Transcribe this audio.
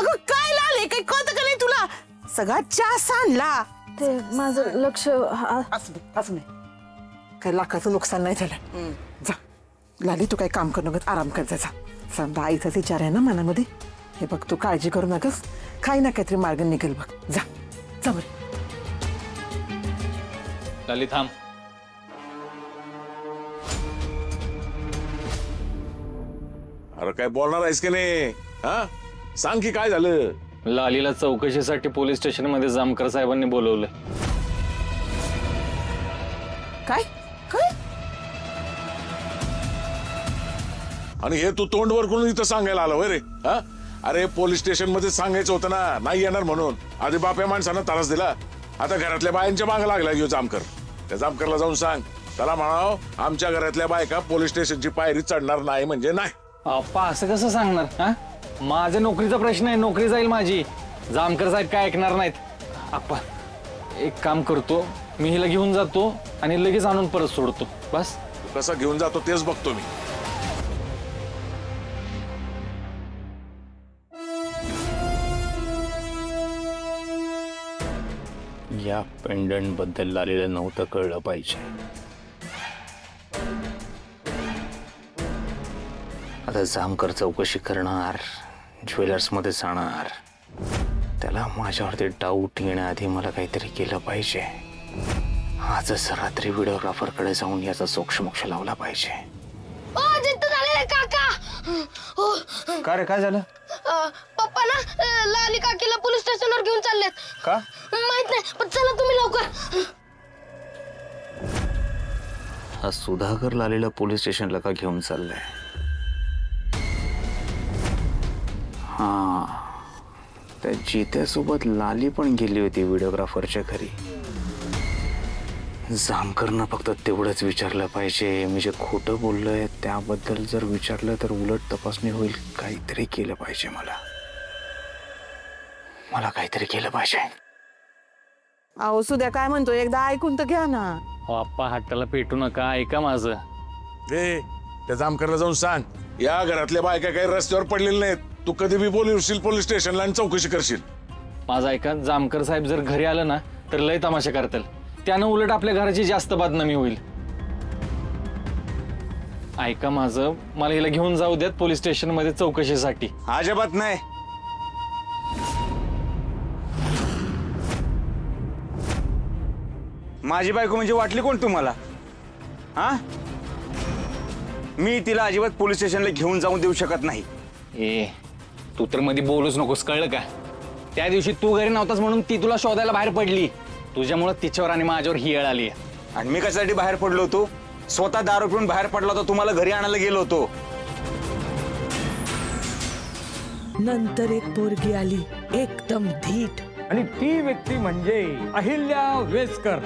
अगं काय लाले, काही कळतं का नाही तुला? सगळा चहा सांडला. ते माझं लक्ष असं नाही, काही लाखाचं नुकसान नाही झालं. जा लाली, तू काही काम करू नका, आराम कर जा. समजा आईचाच विचार आहे ना मनामध्ये. हे बघ, तू काळजी करू नकस, काही ना काहीतरी मार्ग निघेल बघ. जा जा बरं. लाली थांब. अरे काय बोलणार आहेस की नाही? हा सांग की काय झालं? लालीला चौकशीसाठी पोलीस स्टेशन मध्ये जामकर साहेबांनी बोलवलं. काय काय? आणि हे तू तोंडवर करून इथं सांगायला आलं होय रे? हा अरे पोलीस स्टेशन मध्ये सांगायचं होतं ना, नाही येणार म्हणून. आधी बाप्या माणसानं त्रास दिला, आता घरातल्या बायांच्या मागे लागला यो जामकर. त्या जामकरला जाऊन सांग, त्याला म्हणाव आमच्या घरातल्या बायका पोलीस स्टेशनची पायरी चढणार नाही म्हणजे नाही. अप्पा असं कसं सांगणार? हा माझ्या नोकरीचा प्रश्न आहे, नोकरी जाईल माझी. जामकर साहेब काय ऐकणार नाहीत. अप्पा एक काम करतो, मी हिला घेऊन जातो आणि लगेच आणून परत सोडतो. बस. तू कसं घेऊन जातो तेच बघतो मी. या पेंडंट बद्दल लालीला नव्हतं कळलं पाहिजे. आता जामकर चौकशी करणार, ज्वेलर्स मध्ये जाणार. त्याला माझ्यावरती डाऊट येण्याआधी मला काहीतरी केलं पाहिजे. आजच रात्री व्हिडिओग्राफर कडे जाऊन याचा सोक्षमोक्ष लावला पाहिजे. काका का रे, काय झालं? पप्पा ना लाली काकीला पोलीस स्टेशनवर घेऊन चाललेत. का माहित नाही, पण चला तुम्ही लवकर. हा सुधाकर लालीला पोलीस स्टेशनला का घेऊन चाललाय? हा त्या जित्यासोबत लाली पण गेली होती व्हिडिओग्राफरच्या घरी. जामकरनं फक्त तेवढंच विचारलं पाहिजे, मी जे खोटं बोललोय त्याबद्दल जर विचारलं तर उलट तपासणी होईल. काहीतरी केलं पाहिजे मला काहीतरी केलं पाहिजे. अहो सुद्या काय म्हणतो, एकदा ऐकून तर घ्या ना. अप्पा हाताला पेटू नका, ऐका माझं. त्या जामकरला जाऊन सांग, या घरातल्या बायका काही रस्त्यावर पडलेल्या नाहीत. तू कधी बी बोलवशील पोलीस स्टेशनला आणि चौकशी करशील. माझं ऐका, जामकर साहेब जर घरी आलं ना तर लय तमाशा करतील. त्यानं उलट आपल्या घराची जास्त बदनामी होईल. ऐका माझं, मला हिला घेऊन जाऊ द्यात पोलीस स्टेशन मध्ये चौकशीसाठी. अजिबात नाही. माझी बायको म्हणजे वाटली कोण तुम्हाला? हा मी तिला अजिबात पोलीस स्टेशनला घेऊन जाऊन देऊ शकत नाही. ए तू तर मध्ये बोलूच नकोस, कळलं का? त्या दिवशी तू घरी नव्हतास म्हणून ती तुला शोधायला बाहेर पडली. तुझ्यामुळे तिच्यावर आणि माझ्यावर ही येळ आली. आणि मी कशासाठी बाहेर पडलो होतो? स्वतः दारू पिऊन बाहेर पडला होता, तुम्हाला घरी आणायला गेलो होतो. नंतर एक पोरगी आली, एकदम धीट, आणि ती व्यक्ती म्हणजे अहिल्या वेस्कर.